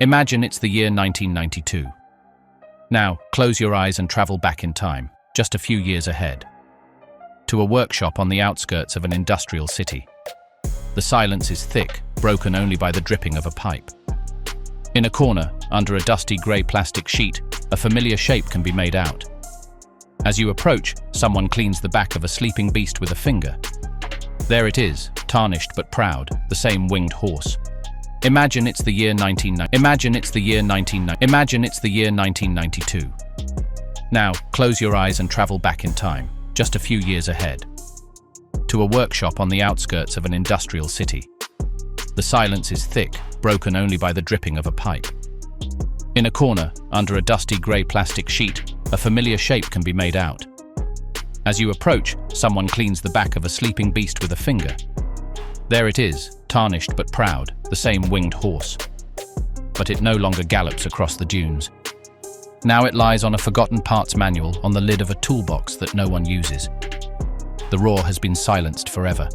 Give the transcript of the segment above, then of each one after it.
Imagine it's the year 1992. Now, close your eyes and travel back in time, just a few years ahead, to a workshop on the outskirts of an industrial city. The silence is thick, broken only by the dripping of a pipe. In a corner, under a dusty grey plastic sheet, a familiar shape can be made out. As you approach, someone cleans the back of a sleeping beast with a finger. There it is, tarnished but proud, the same winged horse. Imagine it's the year 1992. Now, close your eyes and travel back in time, just a few years ahead, to a workshop on the outskirts of an industrial city. The silence is thick, broken only by the dripping of a pipe. In a corner, under a dusty grey plastic sheet, a familiar shape can be made out. As you approach, someone cleans the back of a sleeping beast with a finger. There it is, tarnished but proud, the same winged horse. But it no longer gallops across the dunes. Now it lies on a forgotten parts manual on the lid of a toolbox that no one uses. The roar has been silenced forever.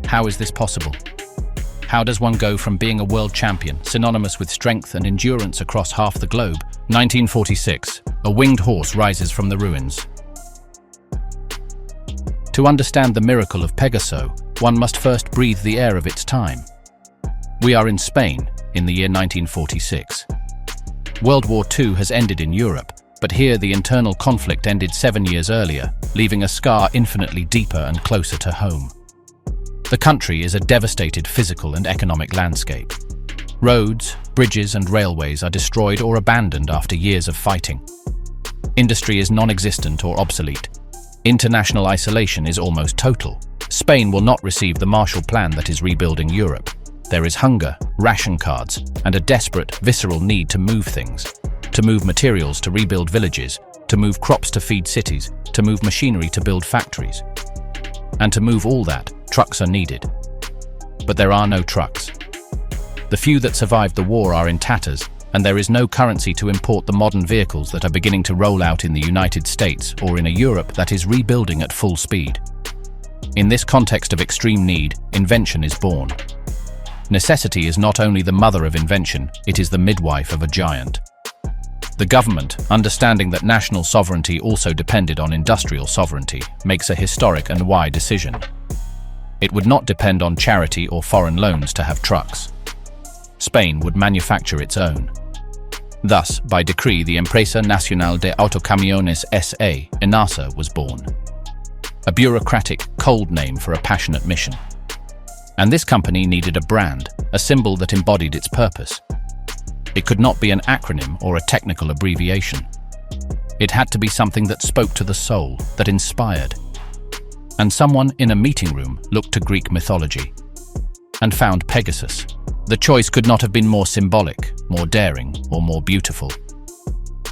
How is this possible? How does one go from being a world champion, synonymous with strength and endurance across half the globe? 1946, a winged horse rises from the ruins. To understand the miracle of Pegaso, one must first breathe the air of its time. We are in Spain, in the year 1946. World War II has ended in Europe, but here the internal conflict ended 7 years earlier, leaving a scar infinitely deeper and closer to home. The country is a devastated physical and economic landscape. Roads, bridges and railways are destroyed or abandoned after years of fighting. Industry is non-existent or obsolete. International isolation is almost total. Spain will not receive the Marshall Plan that is rebuilding Europe. There is hunger, ration cards, and a desperate, visceral need to move things. To move materials to rebuild villages, to move crops to feed cities, to move machinery to build factories. And to move all that, trucks are needed. But there are no trucks. The few that survived the war are in tatters, and there is no currency to import the modern vehicles that are beginning to roll out in the United States or in a Europe that is rebuilding at full speed. In this context of extreme need, invention is born. Necessity is not only the mother of invention, it is the midwife of a giant. The government, understanding that national sovereignty also depended on industrial sovereignty, makes a historic and wise decision. It would not depend on charity or foreign loans to have trucks. Spain would manufacture its own. Thus, by decree, the Empresa Nacional de Autocamiones S.A., ENASA, was born. A bureaucratic, cold name for a passionate mission. And this company needed a brand, a symbol that embodied its purpose. It could not be an acronym or a technical abbreviation. It had to be something that spoke to the soul, that inspired. And someone in a meeting room looked to Greek mythology and found Pegasus. The choice could not have been more symbolic, more daring, or more beautiful.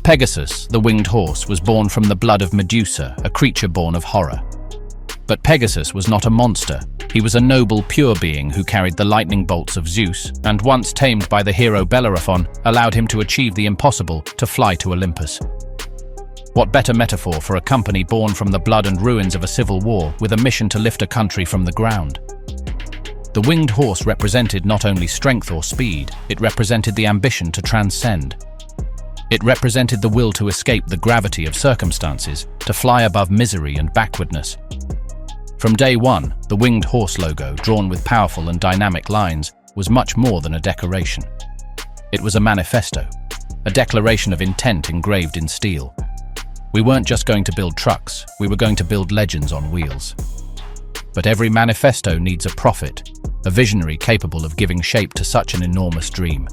Pegasus, the winged horse, was born from the blood of Medusa, a creature born of horror. But Pegasus was not a monster. He was a noble, pure being who carried the lightning bolts of Zeus, and once tamed by the hero Bellerophon, allowed him to achieve the impossible, to fly to Olympus. What better metaphor for a company born from the blood and ruins of a civil war, with a mission to lift a country from the ground? The winged horse represented not only strength or speed, it represented the ambition to transcend. It represented the will to escape the gravity of circumstances, to fly above misery and backwardness. From day one, the winged horse logo, drawn with powerful and dynamic lines, was much more than a decoration. It was a manifesto, a declaration of intent engraved in steel. We weren't just going to build trucks, we were going to build legends on wheels. But every manifesto needs a prophet, a visionary capable of giving shape to such an enormous dream.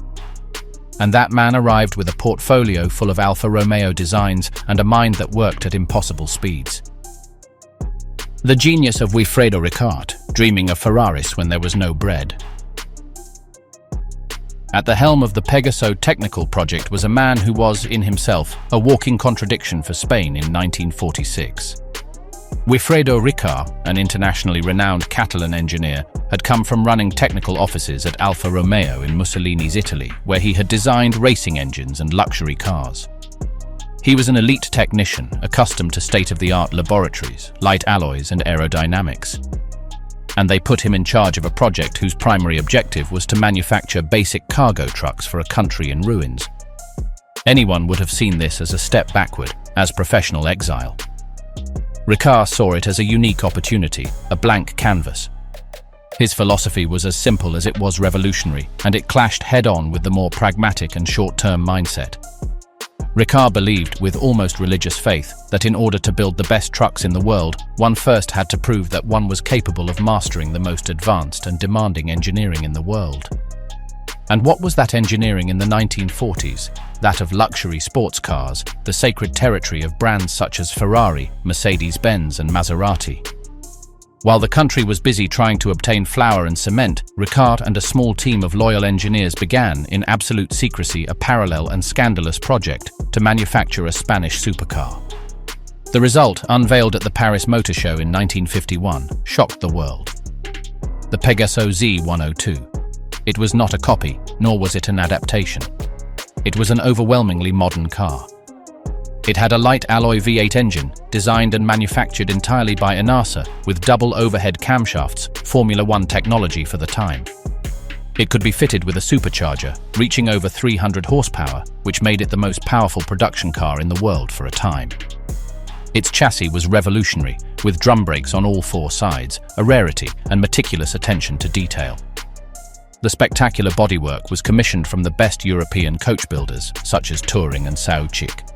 And that man arrived with a portfolio full of Alfa Romeo designs and a mind that worked at impossible speeds. The genius of Wilfredo Ricard, dreaming of Ferraris when there was no bread. At the helm of the Pegaso technical project was a man who was, in himself, a walking contradiction for Spain in 1946. Wilfredo Ricard, an internationally renowned Catalan engineer, had come from running technical offices at Alfa Romeo in Mussolini's Italy, where he had designed racing engines and luxury cars. He was an elite technician, accustomed to state-of-the-art laboratories, light alloys and aerodynamics. and they put him in charge of a project whose primary objective was to manufacture basic cargo trucks for a country in ruins. Anyone would have seen this as a step backward, as professional exile. Ricard saw it as a unique opportunity, a blank canvas. His philosophy was as simple as it was revolutionary, and it clashed head-on with the more pragmatic and short-term mindset. Ricard believed, with almost religious faith, that in order to build the best trucks in the world, one first had to prove that one was capable of mastering the most advanced and demanding engineering in the world. And what was that engineering in the 1940s? That of luxury sports cars, the sacred territory of brands such as Ferrari, Mercedes-Benz and Maserati. While the country was busy trying to obtain flour and cement, Ricard and a small team of loyal engineers began, in absolute secrecy, a parallel and scandalous project to manufacture a Spanish supercar. The result, unveiled at the Paris Motor Show in 1951, shocked the world. The Pegaso Z102. It was not a copy, nor was it an adaptation. It was an overwhelmingly modern car. It had a light alloy V8 engine, designed and manufactured entirely by NASA, with double overhead camshafts, Formula One technology for the time. It could be fitted with a supercharger, reaching over 300 horsepower, which made it the most powerful production car in the world for a time. Its chassis was revolutionary, with drum brakes on all four sides, a rarity, and meticulous attention to detail. The spectacular bodywork was commissioned from the best European coach builders, such as Touring and Sauchik.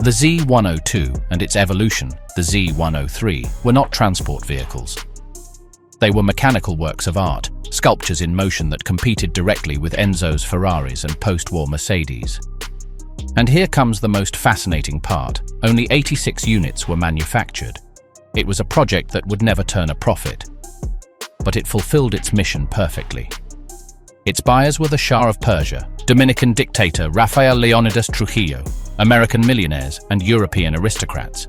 The Z102 and its evolution, the Z103, were not transport vehicles. They were mechanical works of art, sculptures in motion that competed directly with Enzo's Ferraris and post-war Mercedes. And here comes the most fascinating part. Only 86 units were manufactured. It was a project that would never turn a profit. But it fulfilled its mission perfectly. Its buyers were the Shah of Persia, Dominican dictator Rafael Leonidas Trujillo, American millionaires and European aristocrats.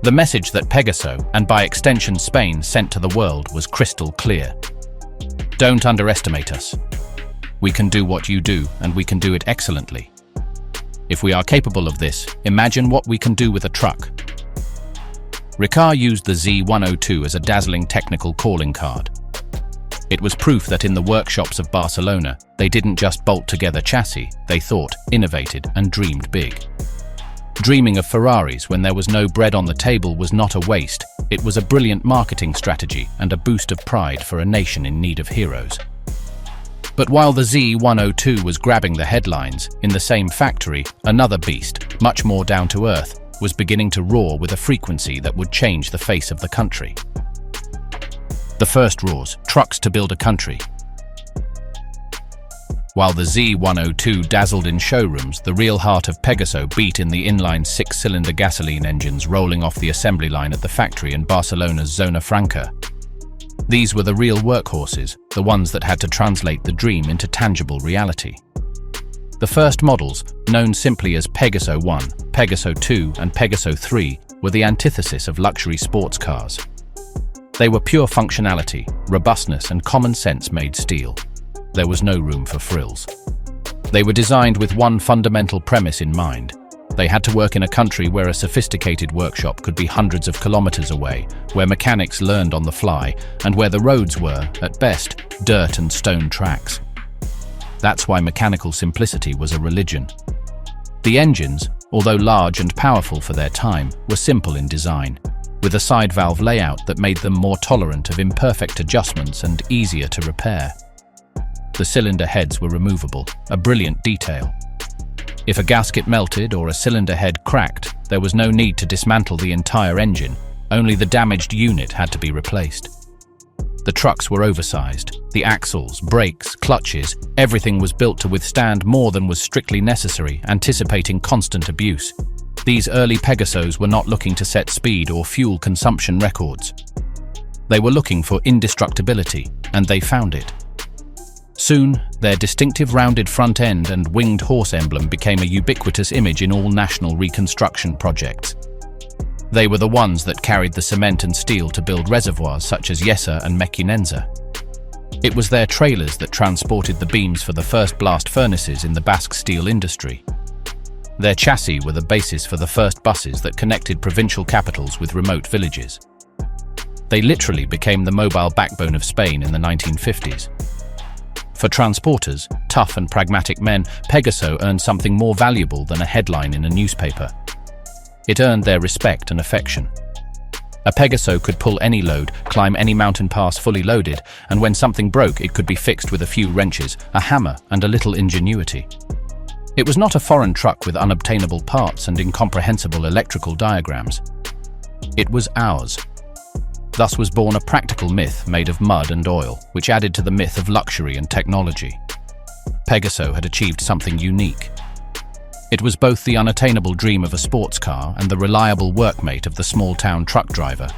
The message that Pegaso, and by extension Spain, sent to the world was crystal clear. Don't underestimate us. We can do what you do, and we can do it excellently. If we are capable of this, imagine what we can do with a truck. Ricard used the Z102 as a dazzling technical calling card. It was proof that in the workshops of Barcelona, they didn't just bolt together chassis, they thought, innovated, and dreamed big. Dreaming of Ferraris when there was no bread on the table was not a waste, it was a brilliant marketing strategy and a boost of pride for a nation in need of heroes. But while the Z102 was grabbing the headlines, in the same factory, another beast, much more down to earth, was beginning to roar with a frequency that would change the face of the country. The first roars, trucks to build a country. While the Z102 dazzled in showrooms, the real heart of Pegaso beat in the inline six-cylinder gasoline engines rolling off the assembly line at the factory in Barcelona's Zona Franca. These were the real workhorses, the ones that had to translate the dream into tangible reality. The first models, known simply as Pegaso 1, Pegaso 2 and Pegaso 3, were the antithesis of luxury sports cars. They were pure functionality, robustness and common sense made steel. There was no room for frills. They were designed with one fundamental premise in mind. They had to work in a country where a sophisticated workshop could be hundreds of kilometers away, where mechanics learned on the fly, and where the roads were, at best, dirt and stone tracks. That's why mechanical simplicity was a religion. The engines, although large and powerful for their time, were simple in design, with a side valve layout that made them more tolerant of imperfect adjustments and easier to repair. The cylinder heads were removable, a brilliant detail. If a gasket melted or a cylinder head cracked, there was no need to dismantle the entire engine, only the damaged unit had to be replaced. The trucks were oversized. The axles, brakes, clutches, everything was built to withstand more than was strictly necessary, anticipating constant abuse. These early Pegasos were not looking to set speed or fuel consumption records. They were looking for indestructibility, and they found it. Soon, their distinctive rounded front end and winged horse emblem became a ubiquitous image in all national reconstruction projects. They were the ones that carried the cement and steel to build reservoirs such as Yesa and Mequinenza. It was their trailers that transported the beams for the first blast furnaces in the Basque steel industry. Their chassis were the basis for the first buses that connected provincial capitals with remote villages. They literally became the mobile backbone of Spain in the 1950s. For transporters, tough and pragmatic men, Pegaso earned something more valuable than a headline in a newspaper. It earned their respect and affection. A Pegaso could pull any load, climb any mountain pass fully loaded, and when something broke, it could be fixed with a few wrenches, a hammer, and a little ingenuity. It was not a foreign truck with unobtainable parts and incomprehensible electrical diagrams. It was ours. Thus was born a practical myth made of mud and oil, which added to the myth of luxury and technology. Pegaso had achieved something unique. It was both the unattainable dream of a sports car and the reliable workmate of the small-town truck driver.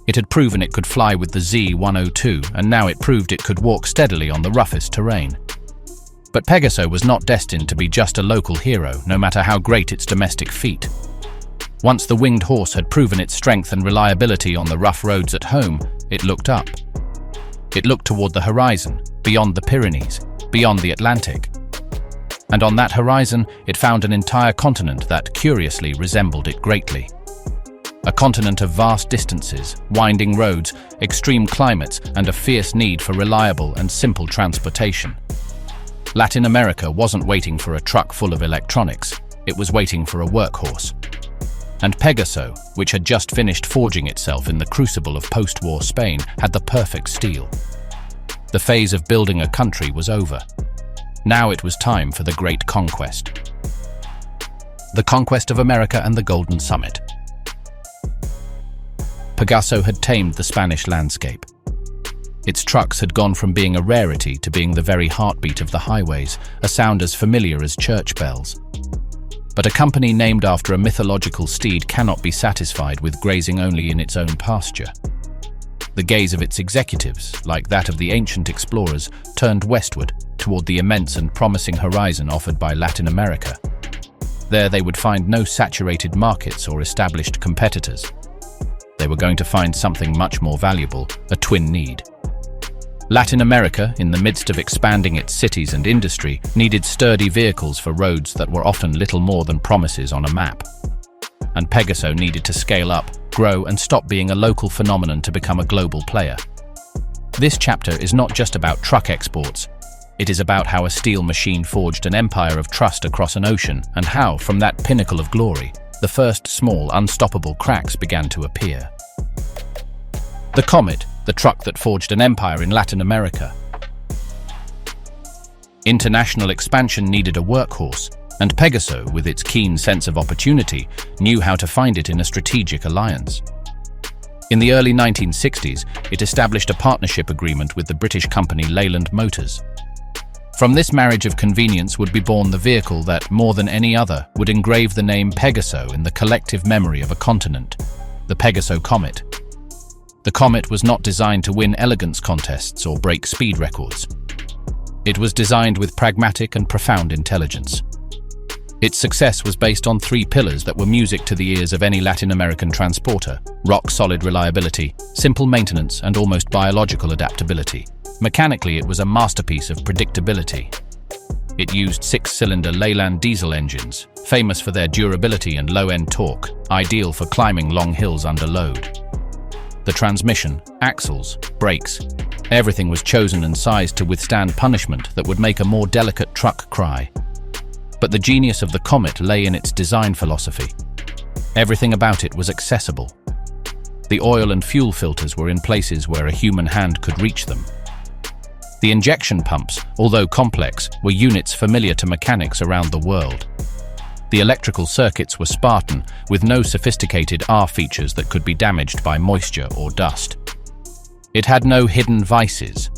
It had proven it could fly with the Z102, and now it proved it could walk steadily on the roughest terrain. But Pegaso was not destined to be just a local hero, no matter how great its domestic feat. Once the winged horse had proven its strength and reliability on the rough roads at home, it looked up. It looked toward the horizon, beyond the Pyrenees, beyond the Atlantic. And on that horizon, it found an entire continent that curiously resembled it greatly. A continent of vast distances, winding roads, extreme climates, and a fierce need for reliable and simple transportation. Latin America wasn't waiting for a truck full of electronics, it was waiting for a workhorse. And Pegaso, which had just finished forging itself in the crucible of post-war Spain, had the perfect steel. The phase of building a country was over. Now it was time for the great conquest. The conquest of America and the Golden Summit. Pegaso had tamed the Spanish landscape. Its trucks had gone from being a rarity to being the very heartbeat of the highways, a sound as familiar as church bells. But a company named after a mythological steed cannot be satisfied with grazing only in its own pasture. The gaze of its executives, like that of the ancient explorers, turned westward toward the immense and promising horizon offered by Latin America. There they would find no saturated markets or established competitors. They were going to find something much more valuable, a twin need. Latin America, in the midst of expanding its cities and industry, needed sturdy vehicles for roads that were often little more than promises on a map. And Pegaso needed to scale up, grow, and stop being a local phenomenon to become a global player. This chapter is not just about truck exports. It is about how a steel machine forged an empire of trust across an ocean, and how, from that pinnacle of glory, the first small, unstoppable cracks began to appear. The Comet, the truck that forged an empire in Latin America. International expansion needed a workhorse, and Pegaso, with its keen sense of opportunity, knew how to find it in a strategic alliance. In the early 1960s, it established a partnership agreement with the British company Leyland Motors. From this marriage of convenience would be born the vehicle that, more than any other, would engrave the name Pegaso in the collective memory of a continent, the Pegaso Comet. The Comet was not designed to win elegance contests or break speed records. It was designed with pragmatic and profound intelligence. Its success was based on three pillars that were music to the ears of any Latin American transporter: rock-solid reliability, simple maintenance, and almost biological adaptability. Mechanically, it was a masterpiece of predictability. It used six-cylinder Leyland diesel engines, famous for their durability and low-end torque, ideal for climbing long hills under load. The transmission, axles, brakes, everything was chosen and sized to withstand punishment that would make a more delicate truck cry. But the genius of the Comet lay in its design philosophy. Everything about it was accessible. The oil and fuel filters were in places where a human hand could reach them. The injection pumps, although complex, were units familiar to mechanics around the world. The electrical circuits were Spartan, with no sophisticated R features that could be damaged by moisture or dust. It had no hidden vices.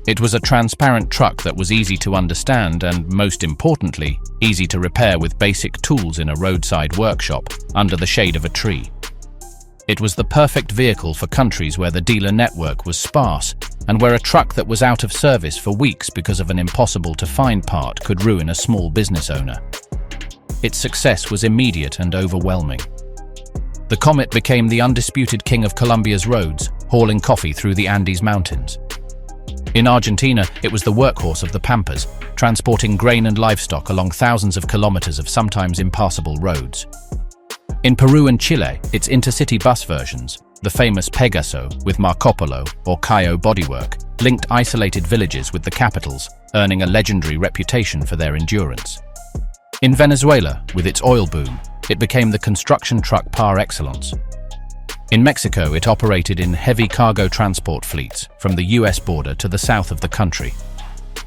It was a transparent truck that was easy to understand and, most importantly, easy to repair with basic tools in a roadside workshop under the shade of a tree. It was the perfect vehicle for countries where the dealer network was sparse and where a truck that was out of service for weeks because of an impossible-to-find part could ruin a small business owner. Its success was immediate and overwhelming. The Comet became the undisputed king of Colombia's roads, hauling coffee through the Andes Mountains. In Argentina, it was the workhorse of the Pampas, transporting grain and livestock along thousands of kilometers of sometimes impassable roads. In Peru and Chile, its intercity bus versions, The famous Pegaso, with Marco Polo or Caio bodywork, linked isolated villages with the capitals, earning a legendary reputation for their endurance. In Venezuela, with its oil boom, it became the construction truck par excellence. In Mexico, it operated in heavy cargo transport fleets from the US border to the south of the country.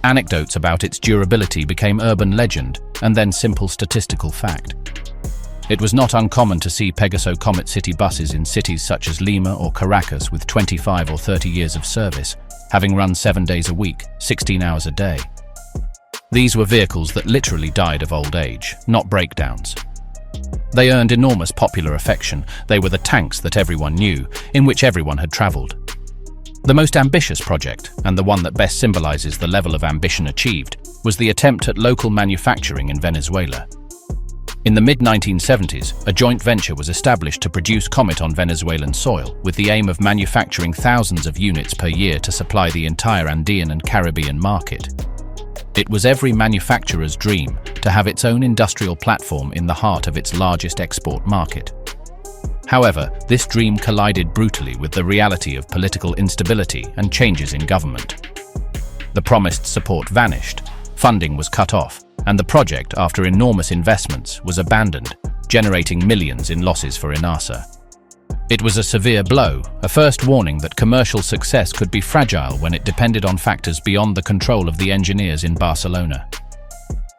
Anecdotes about its durability became urban legend and then simple statistical fact. It was not uncommon to see Pegaso Comet City buses in cities such as Lima or Caracas with 25 or 30 years of service, having run 7 days a week, 16 hours a day. These were vehicles that literally died of old age, not breakdowns. They earned enormous popular affection. They were the tanks that everyone knew, in which everyone had traveled. The most ambitious project, and the one that best symbolizes the level of ambition achieved, was the attempt at local manufacturing in Venezuela. In the mid-1970s, a joint venture was established to produce Comet on Venezuelan soil, with the aim of manufacturing thousands of units per year to supply the entire Andean and Caribbean market. It was every manufacturer's dream to have its own industrial platform in the heart of its largest export market. However, this dream collided brutally with the reality of political instability and changes in government. The promised support vanished, funding was cut off, and the project, after enormous investments, was abandoned, generating millions in losses for INASA. It was a severe blow, a first warning that commercial success could be fragile when it depended on factors beyond the control of the engineers in Barcelona.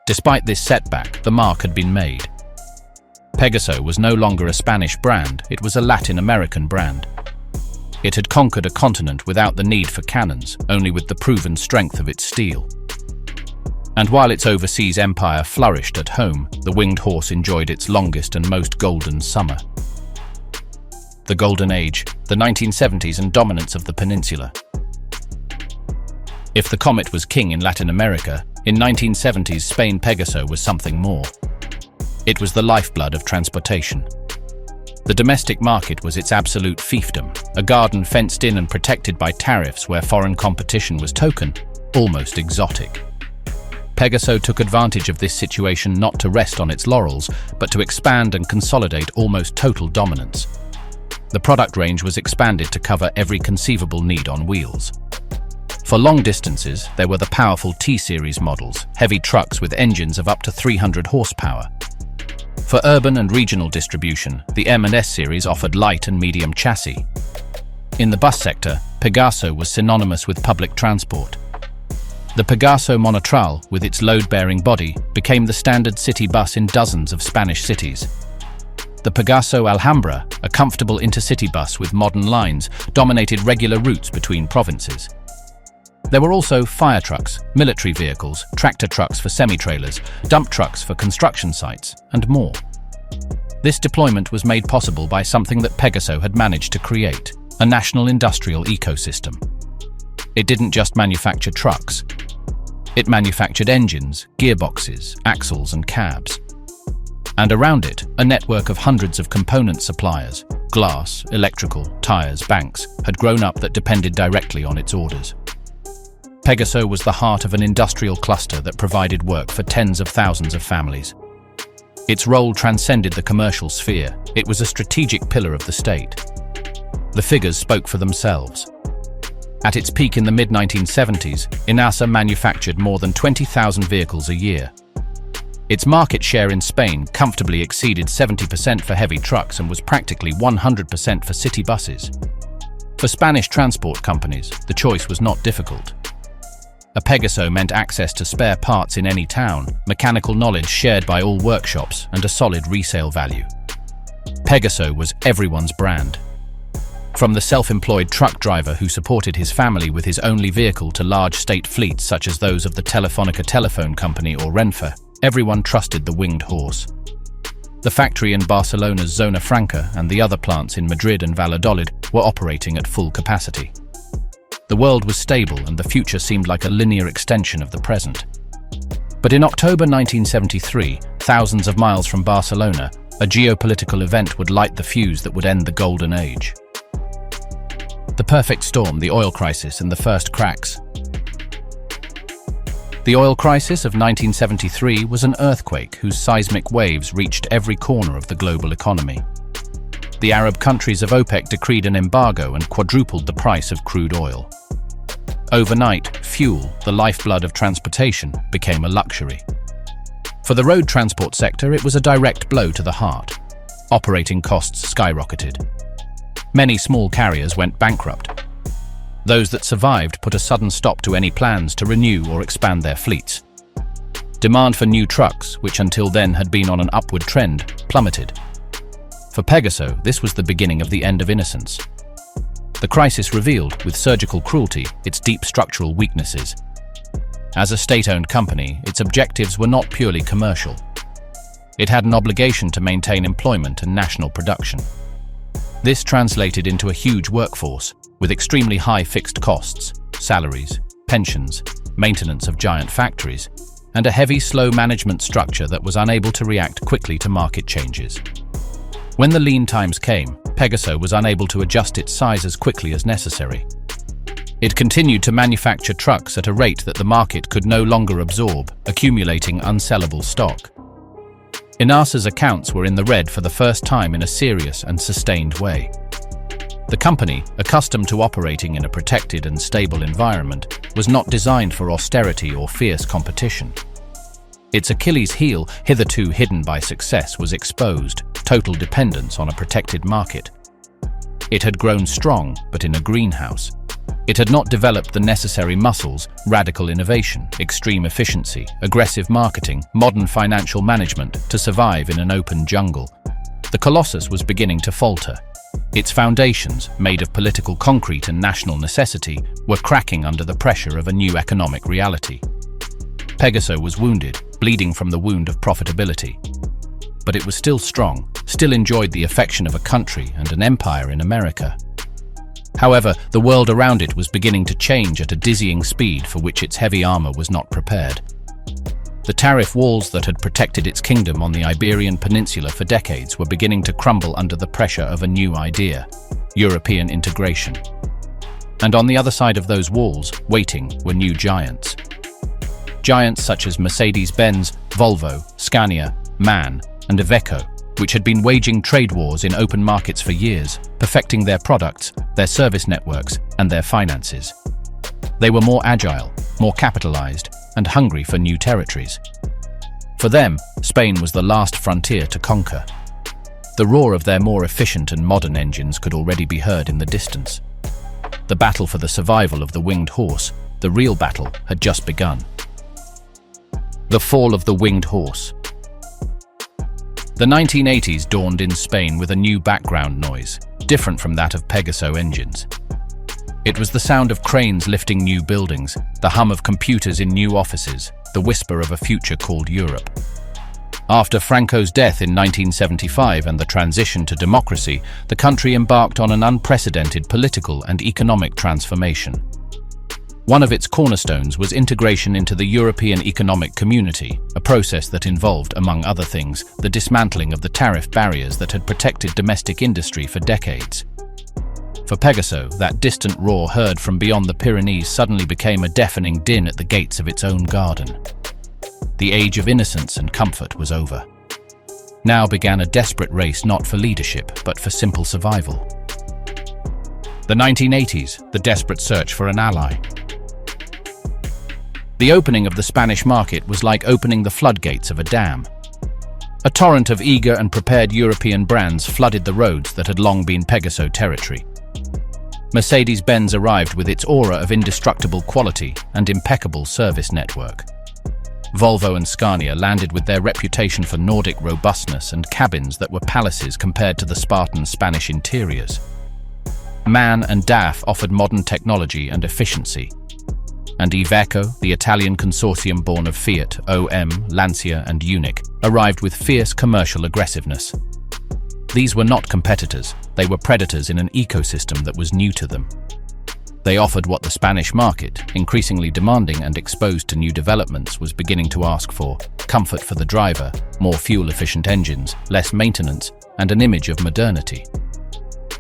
Despite this setback, the mark had been made. Pegaso was no longer a Spanish brand, it was a Latin American brand. It had conquered a continent without the need for cannons, only with the proven strength of its steel. And while its overseas empire flourished at home, the winged horse enjoyed its longest and most golden summer. The Golden Age, the 1970s, and dominance of the peninsula. If the Comet was king in Latin America, in 1970s Spain Pegaso was something more. It was the lifeblood of transportation. The domestic market was its absolute fiefdom, a garden fenced in and protected by tariffs where foreign competition was token, almost exotic. Pegaso took advantage of this situation not to rest on its laurels, but to expand and consolidate almost total dominance. The product range was expanded to cover every conceivable need on wheels. For long distances, there were the powerful T-Series models, heavy trucks with engines of up to 300 horsepower. For urban and regional distribution, the M and S series offered light and medium chassis. In the bus sector, Pegaso was synonymous with public transport. The Pegaso Monotral, with its load-bearing body, became the standard city bus in dozens of Spanish cities. The Pegaso Alhambra, a comfortable intercity bus with modern lines, dominated regular routes between provinces. There were also fire trucks, military vehicles, tractor trucks for semi-trailers, dump trucks for construction sites, and more. This deployment was made possible by something that Pegaso had managed to create, a national industrial ecosystem. It didn't just manufacture trucks. It manufactured engines, gearboxes, axles, and cabs. And around it, a network of hundreds of component suppliers, glass, electrical, tires, banks, had grown up that depended directly on its orders. Pegaso was the heart of an industrial cluster that provided work for tens of thousands of families. Its role transcended the commercial sphere. It was a strategic pillar of the state. The figures spoke for themselves. At its peak in the mid-1970s, INASA manufactured more than 20,000 vehicles a year. Its market share in Spain comfortably exceeded 70% for heavy trucks and was practically 100% for city buses. For Spanish transport companies, the choice was not difficult. A Pegaso meant access to spare parts in any town, mechanical knowledge shared by all workshops, and a solid resale value. Pegaso was everyone's brand. From the self-employed truck driver who supported his family with his only vehicle to large state fleets such as those of the Telefónica Telephone Company or Renfe, everyone trusted the winged horse. The factory in Barcelona's Zona Franca and the other plants in Madrid and Valladolid were operating at full capacity. The world was stable and the future seemed like a linear extension of the present. But in October 1973, thousands of miles from Barcelona, a geopolitical event would light the fuse that would end the Golden Age. The perfect storm, the oil crisis, and the first cracks. The oil crisis of 1973 was an earthquake whose seismic waves reached every corner of the global economy. the Arab countries of OPEC decreed an embargo and quadrupled the price of crude oil. Overnight, fuel, the lifeblood of transportation, became a luxury. For the road transport sector, it was a direct blow to the heart. Operating costs skyrocketed. Many small carriers went bankrupt. Those that survived put a sudden stop to any plans to renew or expand their fleets. Demand for new trucks, which until then had been on an upward trend, plummeted. For Pegaso, this was the beginning of the end of innocence. The crisis revealed, with surgical cruelty, its deep structural weaknesses. As a state-owned company, its objectives were not purely commercial. It had an obligation to maintain employment and national production. This translated into a huge workforce, with extremely high fixed costs, salaries, pensions, maintenance of giant factories, and a heavy, slow management structure that was unable to react quickly to market changes. When the lean times came, Pegaso was unable to adjust its size as quickly as necessary. It continued to manufacture trucks at a rate that the market could no longer absorb, accumulating unsellable stock. Inasa's accounts were in the red for the first time in a serious and sustained way. The company, accustomed to operating in a protected and stable environment, was not designed for austerity or fierce competition. Its Achilles heel, hitherto hidden by success, was exposed: total dependence on a protected market. It had grown strong, but in a greenhouse. It had not developed the necessary muscles: radical innovation, extreme efficiency, aggressive marketing, modern financial management, to survive in an open jungle. The Colossus was beginning to falter. Its foundations, made of political concrete and national necessity, were cracking under the pressure of a new economic reality. Pegaso was wounded, bleeding from the wound of profitability. But it was still strong, still enjoyed the affection of a country and an empire in America. However, the world around it was beginning to change at a dizzying speed for which its heavy armor was not prepared. The tariff walls that had protected its kingdom on the Iberian Peninsula for decades were beginning to crumble under the pressure of a new idea: European integration. And on the other side of those walls, waiting, were new giants. Giants such as Mercedes-Benz, Volvo, Scania, MAN, and Iveco, which had been waging trade wars in open markets for years, perfecting their products, their service networks, and their finances. They were more agile, more capitalized, and hungry for new territories. For them, Spain was the last frontier to conquer. The roar of their more efficient and modern engines could already be heard in the distance. The battle for the survival of the winged horse, the real battle, had just begun. The fall of the winged horse. The 1980s dawned in Spain with a new background noise, different from that of Pegaso engines. It was the sound of cranes lifting new buildings, the hum of computers in new offices, the whisper of a future called Europe. After Franco's death in 1975 and the transition to democracy, the country embarked on an unprecedented political and economic transformation. One of its cornerstones was integration into the European Economic Community, a process that involved, among other things, the dismantling of the tariff barriers that had protected domestic industry for decades. For Pegaso, that distant roar heard from beyond the Pyrenees suddenly became a deafening din at the gates of its own garden. The age of innocence and comfort was over. Now began a desperate race not for leadership, but for simple survival. The 1980s, the desperate search for an ally. The opening of the Spanish market was like opening the floodgates of a dam. A torrent of eager and prepared European brands flooded the roads that had long been Pegaso territory. Mercedes-Benz arrived with its aura of indestructible quality and impeccable service network. Volvo and Scania landed with their reputation for Nordic robustness and cabins that were palaces compared to the Spartan Spanish interiors. MAN and DAF offered modern technology and efficiency. And Iveco, the Italian consortium born of Fiat, OM, Lancia and Unic, arrived with fierce commercial aggressiveness. These were not competitors, they were predators in an ecosystem that was new to them. They offered what the Spanish market, increasingly demanding and exposed to new developments, was beginning to ask for: comfort for the driver, more fuel-efficient engines, less maintenance, and an image of modernity.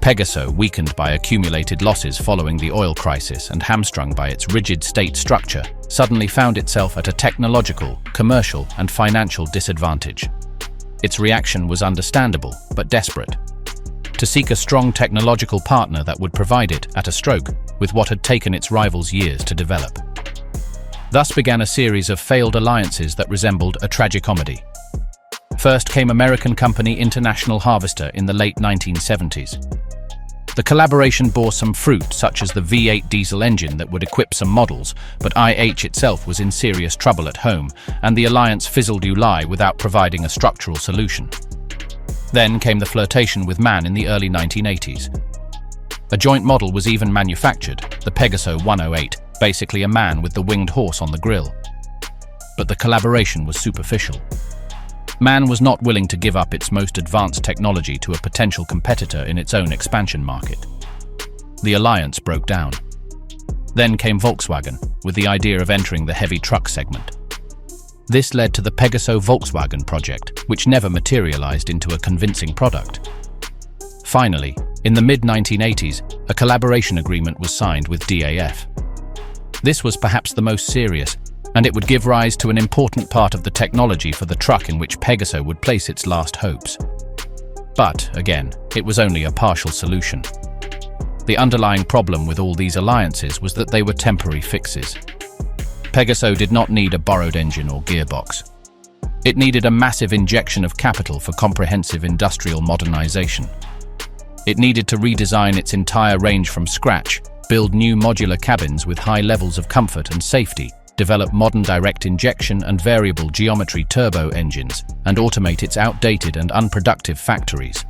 Pegaso, weakened by accumulated losses following the oil crisis and hamstrung by its rigid state structure, suddenly found itself at a technological, commercial, and financial disadvantage. Its reaction was understandable, but desperate. to seek a strong technological partner that would provide it, at a stroke, with what had taken its rivals years to develop. Thus began a series of failed alliances that resembled a tragicomedy. First came American company International Harvester in the late 1970s. The collaboration bore some fruit, such as the V8 diesel engine that would equip some models, but IH itself was in serious trouble at home, and the alliance fizzled without providing a structural solution. Then came the flirtation with man in the early 1980s. A joint model was even manufactured, the Pegaso 108, basically a man with the winged horse on the grille. But the collaboration was superficial. MAN was not willing to give up its most advanced technology to a potential competitor in its own expansion market. The alliance broke down. Then came Volkswagen, with the idea of entering the heavy truck segment. This led to the Pegaso Volkswagen project, which never materialized into a convincing product. Finally, in the mid-1980s, a collaboration agreement was signed with DAF. This was perhaps the most serious, and it would give rise to an important part of the technology for the truck in which Pegaso would place its last hopes. But, again, it was only a partial solution. The underlying problem with all these alliances was that they were temporary fixes. Pegaso did not need a borrowed engine or gearbox. It needed a massive injection of capital for comprehensive industrial modernization. It needed to redesign its entire range from scratch, build new modular cabins with high levels of comfort and safety, develop modern direct injection and variable geometry turbo engines, and automate its outdated and unproductive factories.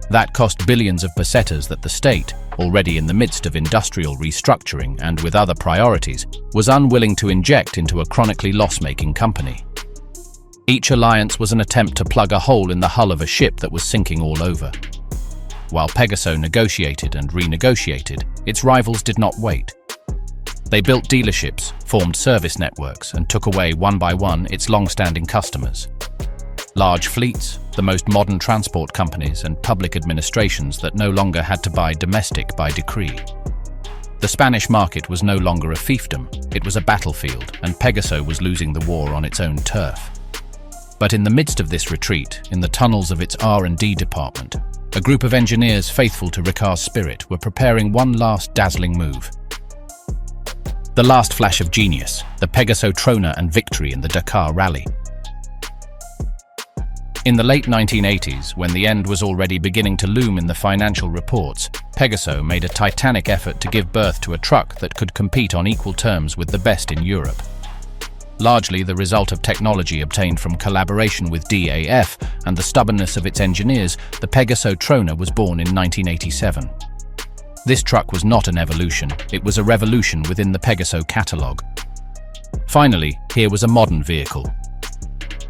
That cost billions of pesetas that the state, already in the midst of industrial restructuring and with other priorities, was unwilling to inject into a chronically loss-making company. Each alliance was an attempt to plug a hole in the hull of a ship that was sinking all over. While Pegaso negotiated and renegotiated, its rivals did not wait. They built dealerships, formed service networks, and took away one by one its long-standing customers. Large fleets, the most modern transport companies, and public administrations that no longer had to buy domestic by decree. The Spanish market was no longer a fiefdom, it was a battlefield, and Pegaso was losing the war on its own turf. But in the midst of this retreat, in the tunnels of its R&D department, a group of engineers faithful to Ricard's spirit were preparing one last dazzling move. The last flash of genius, the Pegaso Trona and victory in the Dakar Rally. In the late 1980s, when the end was already beginning to loom in the financial reports, Pegaso made a titanic effort to give birth to a truck that could compete on equal terms with the best in Europe. Largely the result of technology obtained from collaboration with DAF and the stubbornness of its engineers, the Pegaso Trona was born in 1987. This truck was not an evolution, it was a revolution within the Pegaso catalogue. Finally, here was a modern vehicle.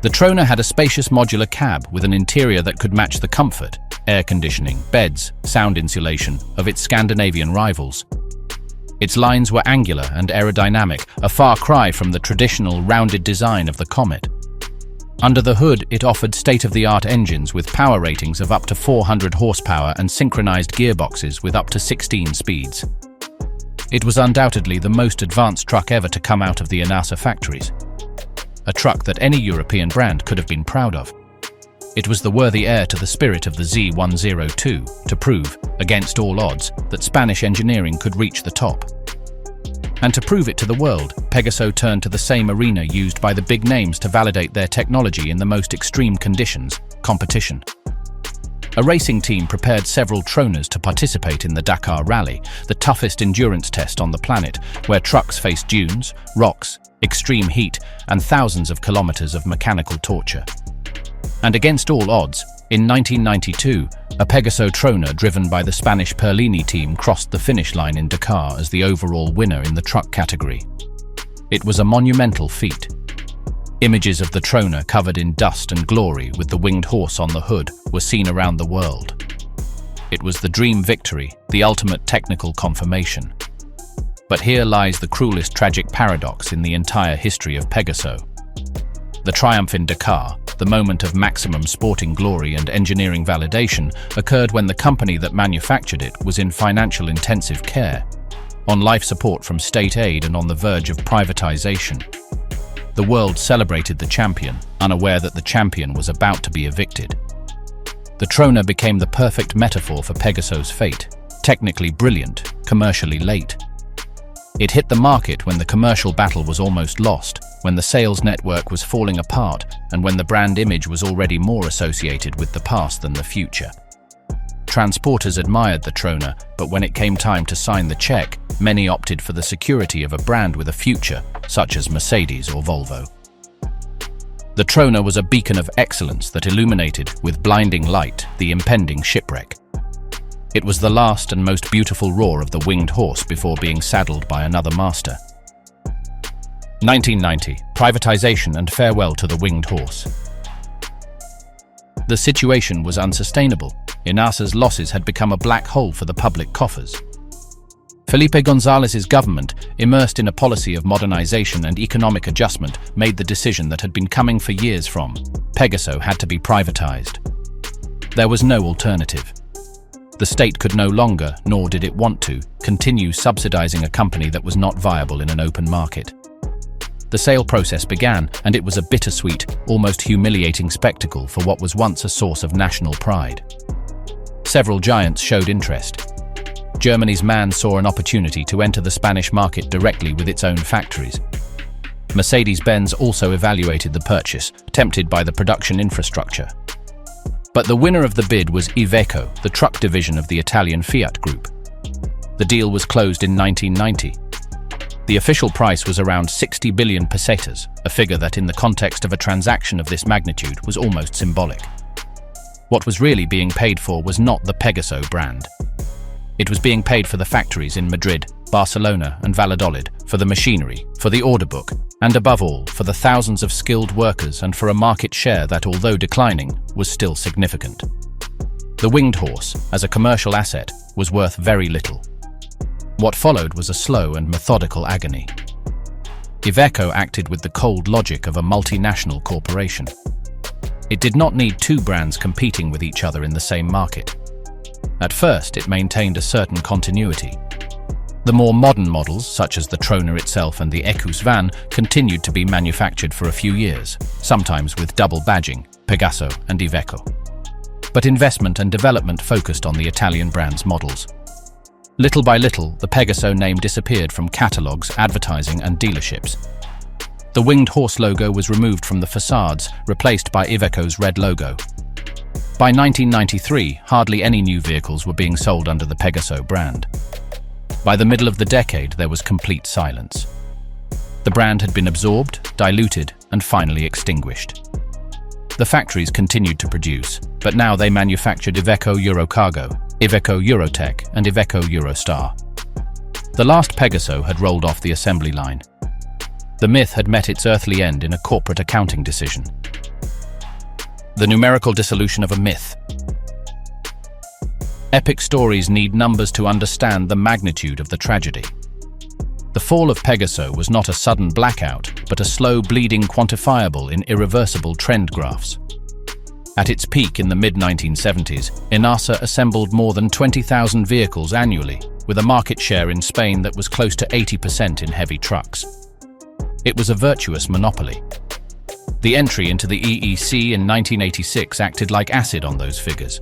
The Trona had a spacious modular cab with an interior that could match the comfort, air conditioning, beds, sound insulation of its Scandinavian rivals. Its lines were angular and aerodynamic, a far cry from the traditional rounded design of the Comet. Under the hood, it offered state-of-the-art engines with power ratings of up to 400 horsepower and synchronized gearboxes with up to 16 speeds. It was undoubtedly the most advanced truck ever to come out of the Anasa factories. A truck that any European brand could have been proud of. It was the worthy heir to the spirit of the Z102 to prove, against all odds, that Spanish engineering could reach the top. And to prove it to the world, Pegaso turned to the same arena used by the big names to validate their technology in the most extreme conditions, competition. A racing team prepared several Tronas to participate in the Dakar Rally, the toughest endurance test on the planet, where trucks faced dunes, rocks, extreme heat, and thousands of kilometers of mechanical torture. And against all odds, in 1992, a Pegaso Trona driven by the Spanish Perlini team crossed the finish line in Dakar as the overall winner in the truck category. It was a monumental feat. Images of the Trona covered in dust and glory with the winged horse on the hood were seen around the world. It was the dream victory, the ultimate technical confirmation. But here lies the cruelest tragic paradox in the entire history of Pegaso. The triumph in Dakar, the moment of maximum sporting glory and engineering validation, occurred when the company that manufactured it was in financial intensive care, on life support from state aid and on the verge of privatization. The world celebrated the champion, unaware that the champion was about to be evicted. The Troner became the perfect metaphor for Pegaso's fate, technically brilliant, commercially late. It hit the market when the commercial battle was almost lost, when the sales network was falling apart, and when the brand image was already more associated with the past than the future. Transporters admired the Troner, but when it came time to sign the check, many opted for the security of a brand with a future, such as Mercedes or Volvo. The Troner was a beacon of excellence that illuminated, with blinding light, the impending shipwreck. It was the last and most beautiful roar of the winged horse before being saddled by another master. 1990, privatization and farewell to the winged horse. The situation was unsustainable. Inasa's losses had become a black hole for the public coffers. Felipe González's government, immersed in a policy of modernization and economic adjustment, made the decision that had been coming for years from Pegaso had to be privatized. There was no alternative. The state could no longer, nor did it want to, continue subsidizing a company that was not viable in an open market. The sale process began, and it was a bittersweet, almost humiliating spectacle for what was once a source of national pride. Several giants showed interest. Germany's MAN saw an opportunity to enter the Spanish market directly with its own factories. Mercedes-Benz also evaluated the purchase, tempted by the production infrastructure. But the winner of the bid was Iveco, the truck division of the Italian Fiat Group. The deal was closed in 1990. The official price was around 60 billion pesetas, a figure that in the context of a transaction of this magnitude was almost symbolic. What was really being paid for was not the Pegaso brand. It was being paid for the factories in Madrid, Barcelona and Valladolid, for the machinery, for the order book, and above all, for the thousands of skilled workers and for a market share that, although declining, was still significant. The winged horse, as a commercial asset, was worth very little. What followed was a slow and methodical agony. Iveco acted with the cold logic of a multinational corporation. It did not need two brands competing with each other in the same market. At first, it maintained a certain continuity. The more modern models, such as the Troner itself and the Ecus van, continued to be manufactured for a few years, sometimes with double badging, Pegaso and Iveco. But investment and development focused on the Italian brand's models. Little by little, the Pegaso name disappeared from catalogues, advertising and dealerships. The winged horse logo was removed from the facades, replaced by Iveco's red logo. By 1993, hardly any new vehicles were being sold under the Pegaso brand. By the middle of the decade, there was complete silence. The brand had been absorbed, diluted, and finally extinguished. The factories continued to produce, but now they manufactured Iveco Eurocargo, Iveco Eurotech, and Iveco Eurostar. The last Pegaso had rolled off the assembly line. The myth had met its earthly end in a corporate accounting decision. The numerical dissolution of a myth. Epic stories need numbers to understand the magnitude of the tragedy. The fall of Pegaso was not a sudden blackout, but a slow bleeding quantifiable in irreversible trend graphs. At its peak in the mid-1970s, Inasa assembled more than 20,000 vehicles annually, with a market share in Spain that was close to 80% in heavy trucks. It was a virtuous monopoly. The entry into the EEC in 1986 acted like acid on those figures.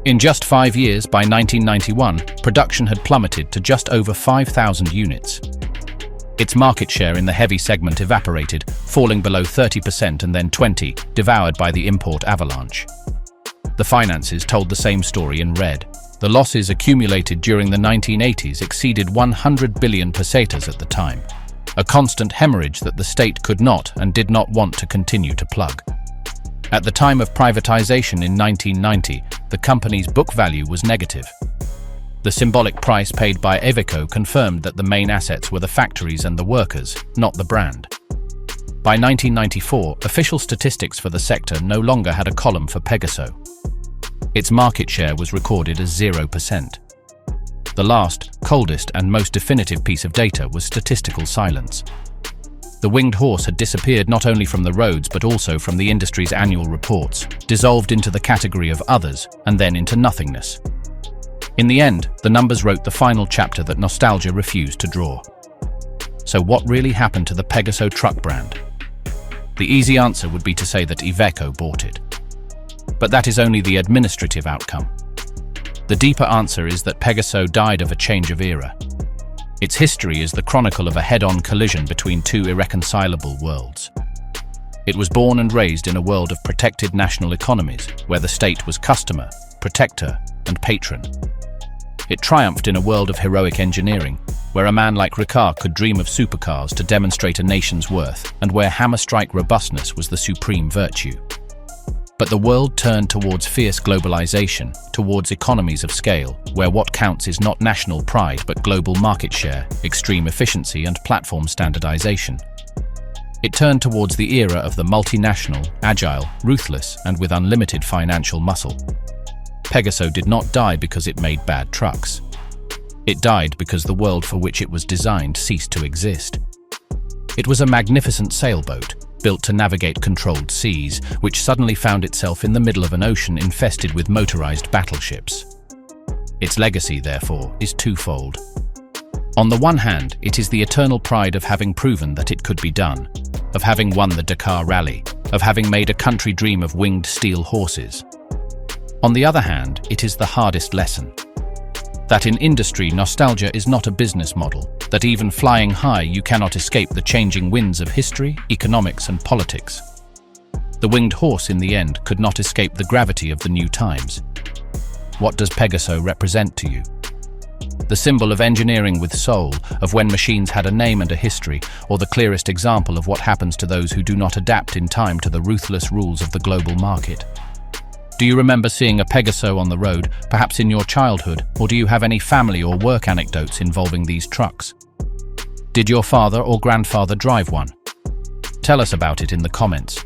In just 5 years, by 1991, production had plummeted to just over 5,000 units. Its market share in the heavy segment evaporated, falling below 30% and then 20%, devoured by the import avalanche. The finances told the same story in red. The losses accumulated during the 1980s exceeded 100 billion pesetas at the time, a constant hemorrhage that the state could not and did not want to continue to plug. At the time of privatization in 1990, the company's book value was negative. The symbolic price paid by Iveco confirmed that the main assets were the factories and the workers, not the brand. By 1994, official statistics for the sector no longer had a column for Pegaso. Its market share was recorded as 0%. The last, coldest and most definitive piece of data was statistical silence. The winged horse had disappeared not only from the roads but also from the industry's annual reports, dissolved into the category of others, and then into nothingness. In the end, the numbers wrote the final chapter that nostalgia refused to draw. So what really happened to the Pegaso truck brand? The easy answer would be to say that Iveco bought it. But that is only the administrative outcome. The deeper answer is that Pegaso died of a change of era. Its history is the chronicle of a head-on collision between two irreconcilable worlds. It was born and raised in a world of protected national economies, where the state was customer, protector, and patron. It triumphed in a world of heroic engineering, where a man like Ricard could dream of supercars to demonstrate a nation's worth, and where hammer-strike robustness was the supreme virtue. But the world turned towards fierce globalization, towards economies of scale, where what counts is not national pride but global market share, extreme efficiency, and platform standardization. It turned towards the era of the multinational, agile, ruthless, and with unlimited financial muscle. Pegaso did not die because it made bad trucks. It died because the world for which it was designed ceased to exist. It was a magnificent sailboat, built to navigate controlled seas, which suddenly found itself in the middle of an ocean infested with motorized battleships. Its legacy, therefore, is twofold. On the one hand, it is the eternal pride of having proven that it could be done, of having won the Dakar Rally, of having made a country dream of winged steel horses. On the other hand, it is the hardest lesson. That in industry, nostalgia is not a business model, that even flying high you cannot escape the changing winds of history, economics, and politics. The winged horse, in the end, could not escape the gravity of the new times. What does Pegaso represent to you? The symbol of engineering with soul, of when machines had a name and a history, or the clearest example of what happens to those who do not adapt in time to the ruthless rules of the global market? Do you remember seeing a Pegaso on the road, perhaps in your childhood, or do you have any family or work anecdotes involving these trucks? Did your father or grandfather drive one? Tell us about it in the comments.